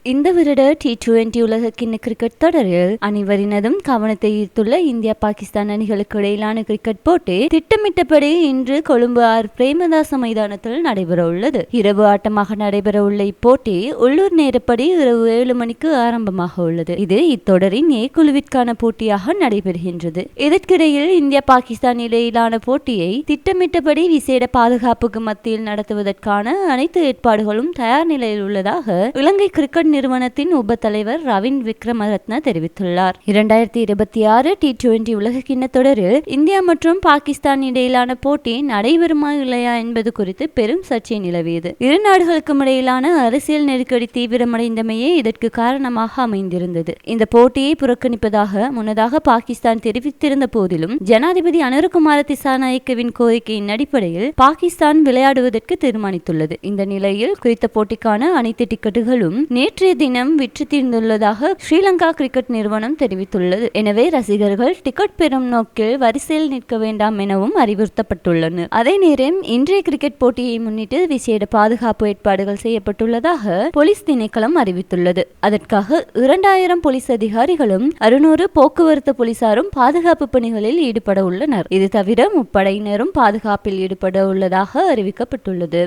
இந்த வருட T20 உலகக்கிண்ண கிரிக்கெட் தொடரில் அனைவரினதும் கவனத்தை ஈர்த்துள்ள இந்தியா பாகிஸ்தான் அணிகளுக்கு இடையிலான கிரிக்கெட் போட்டி திட்டமிட்டபடி இன்று கொழும்பு பிரேமதாச மைதானத்தில் நடைபெற உள்ளது. இரவு ஆட்டமாக நடைபெற உள்ள இப்போட்டி உள்ளூர் நேரப்படி இரவு 7 மணிக்கு ஆரம்பமாக உள்ளது. இது இத்தொடரின் ஏ குழுவிற்கான போட்டியாக நடைபெறுகின்றது. இதற்கிடையில் இந்தியா பாகிஸ்தான் இடையிலான போட்டியை திட்டமிட்டபடி விசேட பாதுகாப்புக்கு மத்தியில் நடத்துவதற்கான அனைத்து ஏற்பாடுகளும் தயார் நிலையில் உள்ளதாக இலங்கை கிரிக்கெட் நிறுவனத்தின் உப தலைவர் ரவின் விக்ரமரத்ன தெரிவித்துள்ளார். 2026 T20 உலகக்கிண்ண தொடரில் இந்தியா மற்றும் பாகிஸ்தான் இடையிலான போட்டி நடைபெறுமா இல்லையா என்பது குறித்து பெரும் சர்ச்சை நிலவியது. இரு நாடுகளுக்கும் இடையிலான அரசியல் நெருக்கடி தீவிரமடைந்தமையே இதற்கு காரணமாக அமைந்திருந்தது. இந்த போட்டியை புறக்கணிப்பதாக முன்னதாக பாகிஸ்தான் தெரிவித்திருந்த போதிலும் ஜனாதிபதி அனுரகுமார திசாநாயக்கவின் கோரிக்கையின் அடிப்படையில் பாகிஸ்தான் விளையாடுவதற்கு தீர்மானித்துள்ளது. இந்த நிலையில் குறித்த போட்டிக்கான அனைத்து டிக்கெட்டுகளும் நேற்றைய தினம் விற்று தீர்ந்துள்ளதாக ஸ்ரீலங்கா கிரிக்கெட் நிறுவனம் தெரிவித்துள்ளது. எனவே ரசிகர்கள் டிக்கெட் பெறும் நோக்கில் வரிசையில் நிற்க வேண்டாம் எனவும் அறிவுறுத்தப்பட்டுள்ளனர். அதே நேரம் இன்றைய கிரிக்கெட் போட்டியை முன்னிட்டு விசேட பாதுகாப்பு ஏற்பாடுகள் செய்யப்பட்டுள்ளதாக போலீஸ் திணைக்களம் அறிவித்துள்ளது. அதற்காக 2000 போலீஸ் அதிகாரிகளும் 600 போக்குவரத்து போலீசாரும் பாதுகாப்பு பணிகளில் ஈடுபட உள்ளனர். இது தவிர முப்படையினரும் பாதுகாப்பில் ஈடுபட உள்ளதாக அறிவிக்கப்பட்டுள்ளது.